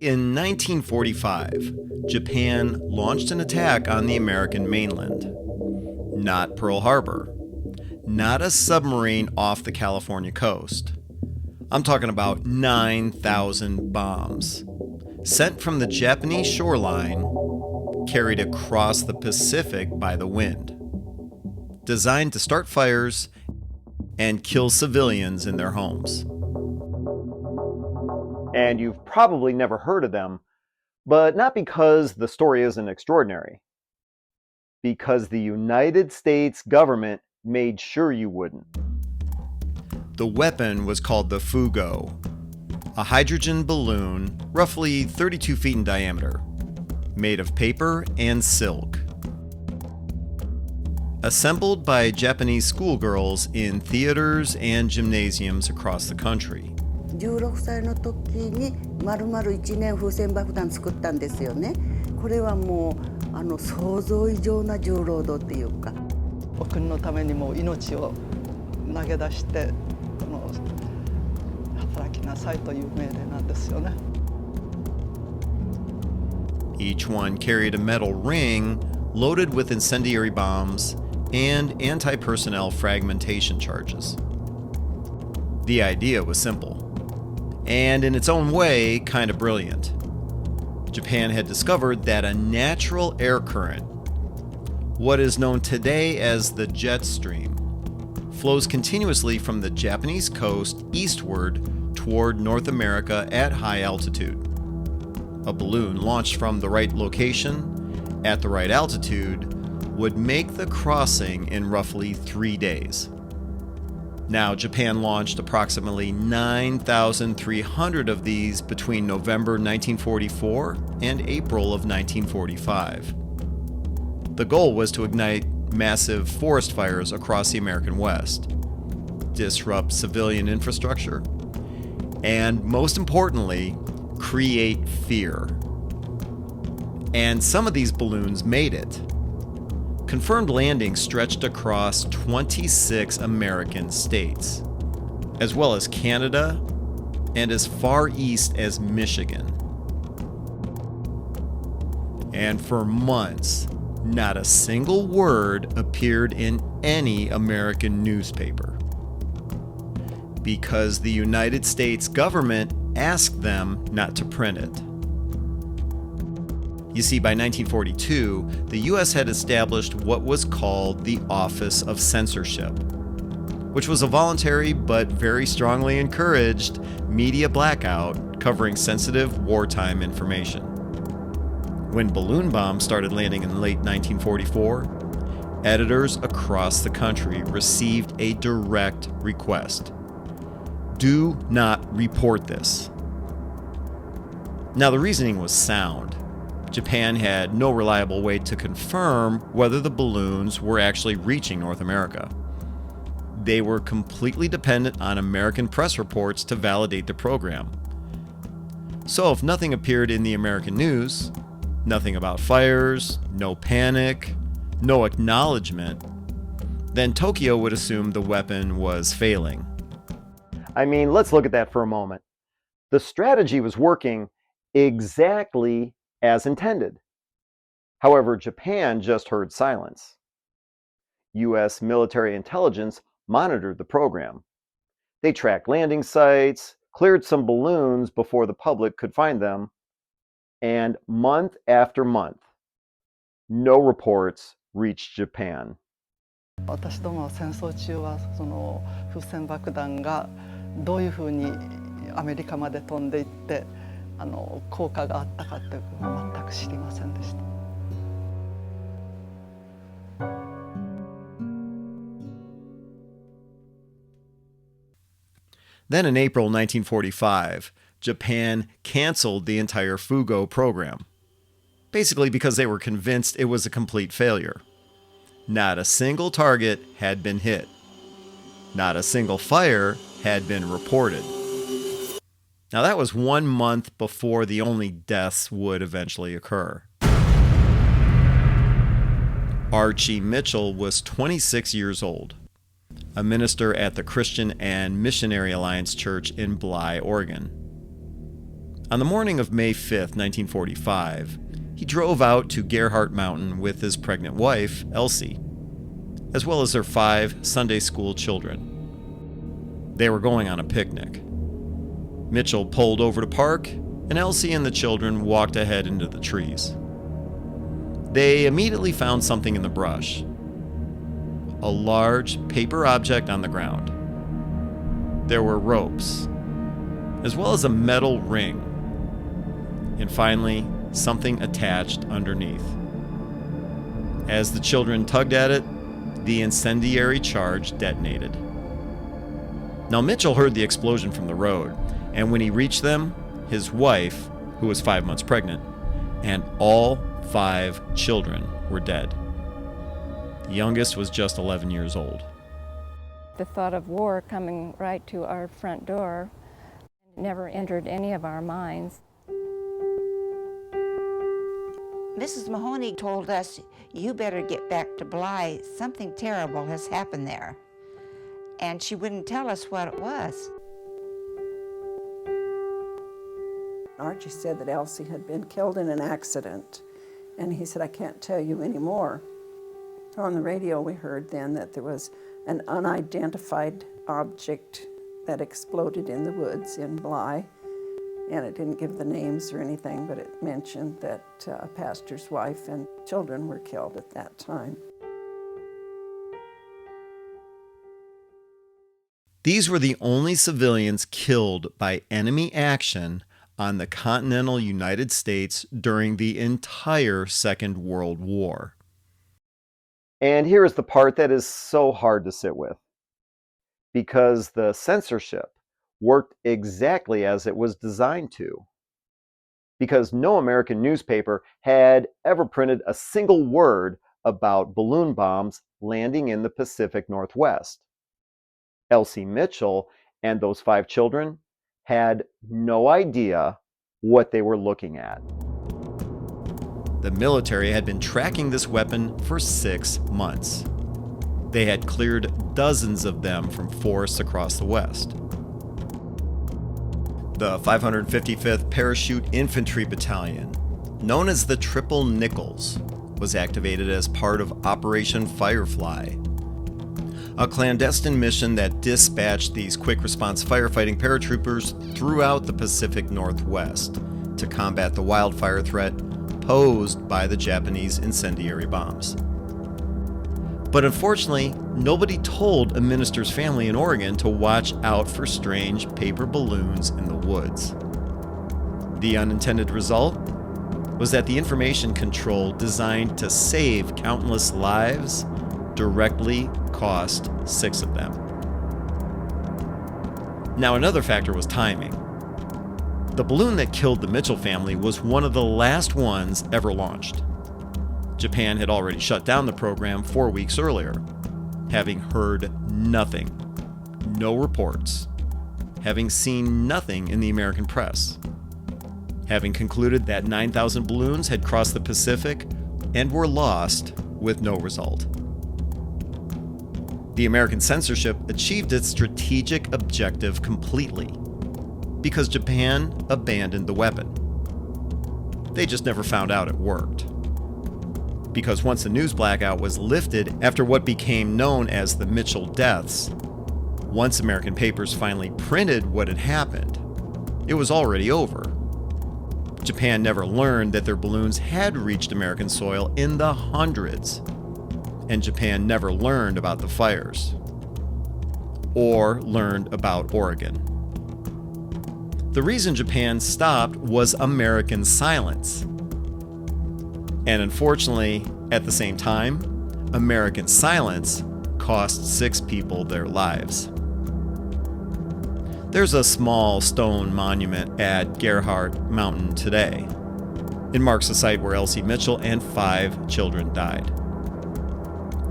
In 1945, Japan launched an attack on the American mainland. Not Pearl Harbor. Not a submarine off the California coast. I'm talking about 9,000 bombs, sent from the Japanese shoreline, carried across the Pacific by the wind. Designed to start fires and kill civilians in their homes. And you've probably never heard of them, but not because the story isn't extraordinary. Because the United States government made sure you wouldn't. The weapon was called the Fugo, a hydrogen balloon roughly 32 feet in diameter, made of paper and silk. Assembled by Japanese schoolgirls in theaters and gymnasiums across the country. 16歳の時に丸々1年風船爆弾作ったんですよね。これはもう想像以上な重労働っていうか。お国のためにも命を投げ出して働きなさいという命令なんですよね。Each one carried a metal ring loaded with incendiary bombs and anti-personnel fragmentation charges. The idea was simple, and in its own way, kind of brilliant. Japan had discovered that a natural air current, what is known today as the jet stream, flows continuously from the Japanese coast eastward toward North America at high altitude. A balloon launched from the right location, at the right altitude, would make the crossing in roughly 3 days. Now, Japan launched approximately 9,300 of these between November 1944 and April of 1945. The goal was to ignite massive forest fires across the American West, disrupt civilian infrastructure, and most importantly, create fear. And some of these balloons made it. Confirmed landings stretched across 26 American states, as well as Canada and as far east as Michigan. And for months, not a single word appeared in any American newspaper, because the United States government asked them not to print it. You see, by 1942, the US had established what was called the Office of Censorship, which was a voluntary but very strongly encouraged media blackout covering sensitive wartime information. When balloon bombs started landing in late 1944, editors across the country received a direct request: do not report this. Now, the reasoning was sound. Japan had no reliable way to confirm whether the balloons were actually reaching North America. They were completely dependent on American press reports to validate the program. So if nothing appeared in the American news, nothing about fires, no panic, no acknowledgement, then Tokyo would assume the weapon was failing. I mean, let's look at that for a moment. The strategy was working exactly as intended. However, Japan just heard silence. US military intelligence monitored the program. They tracked landing sites, cleared some balloons before the public could find them, and month after month, no reports reached Japan. 私どもは戦争中はその風船爆弾がどういうふうにアメリカまで飛んでいって効果があったかっていうのは全く知りませんでした。Then in April 1945, Japan canceled the entire Fugo program, basically because they were convinced it was a complete failure. Not a single target had been hit. Not a single fire had been reported. Now that was 1 month before the only deaths would eventually occur. Archie Mitchell was 26 years old, a minister at the Christian and Missionary Alliance Church in Bly, Oregon. On the morning of May 5th, 1945, he drove out to Gerhardt Mountain with his pregnant wife, Elsie, as well as their 5 Sunday school children. They were going on a picnic. Mitchell pulled over to park, and Elsie and the children walked ahead into the trees. They immediately found something in the brush. A large paper object on the ground. There were ropes, as well as a metal ring, and finally, something attached underneath. As the children tugged at it, the incendiary charge detonated. Now, Mitchell heard the explosion from the road, and when he reached them, his wife, who was 5 months pregnant, and all 5 children were dead. The youngest was just 11 years old. The thought of war coming right to our front door never entered any of our minds. Mrs. Mahoney told us, "You better get back to Bly. Something terrible has happened there." And she wouldn't tell us what it was. Archie said that Elsie had been killed in an accident, and he said, "I can't tell you anymore." On the radio we heard then that there was an unidentified object that exploded in the woods in Bly, and it didn't give the names or anything, but it mentioned that a pastor's wife and children were killed at that time. These were the only civilians killed by enemy action on the continental United States during the entire Second World War. And here is the part that is so hard to sit with, because the censorship worked exactly as it was designed to. Because no American newspaper had ever printed a single word about balloon bombs landing in the Pacific Northwest. Elsie Mitchell and those 5 children had no idea what they were looking at. The military had been tracking this weapon for 6 months. They had cleared dozens of them from forests across the West. The 555th Parachute Infantry Battalion, known as the Triple Nickles, was activated as part of Operation Firefly, a clandestine mission that dispatched these quick response firefighting paratroopers throughout the Pacific Northwest to combat the wildfire threat posed by the Japanese incendiary bombs. But unfortunately, nobody told a minister's family in Oregon to watch out for strange paper balloons in the woods. The unintended result was that the information control designed to save countless lives directly cost 6 of them. Now, another factor was timing. The balloon that killed the Mitchell family was one of the last ones ever launched. Japan had already shut down the program 4 weeks earlier, having heard nothing, no reports, having seen nothing in the American press, having concluded that 9,000 balloons had crossed the Pacific and were lost with no result. The American censorship achieved its strategic objective completely because Japan abandoned the weapon. They just never found out it worked. Because once the news blackout was lifted after what became known as the Mitchell deaths, once American papers finally printed what had happened, it was already over. Japan never learned that their balloons had reached American soil in the hundreds, and Japan never learned about the fires, or learned about Oregon. The reason Japan stopped was American silence. And unfortunately, at the same time, American silence cost 6 people their lives. There's a small stone monument at Gerhardt Mountain today. It marks the site where Elsie Mitchell and 5 children died.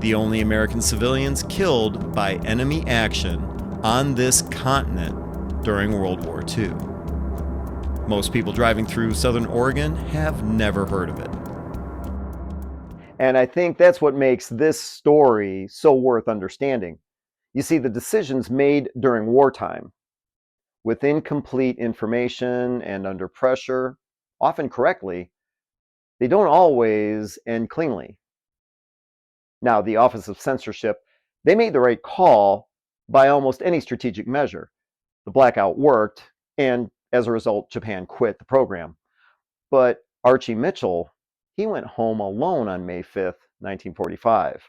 The only American civilians killed by enemy action on this continent during World War II. Most people driving through southern Oregon have never heard of it. And I think that's what makes this story so worth understanding. You see, the decisions made during wartime with incomplete information and under pressure, often correctly, they don't always end cleanly. Now, the Office of Censorship, they made the right call by almost any strategic measure. The blackout worked, and as a result, Japan quit the program. But Archie Mitchell, he went home alone on May 5th, 1945.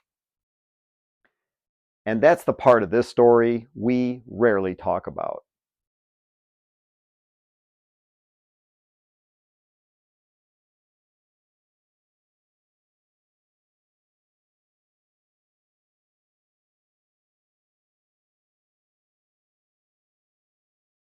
And that's the part of this story we rarely talk about.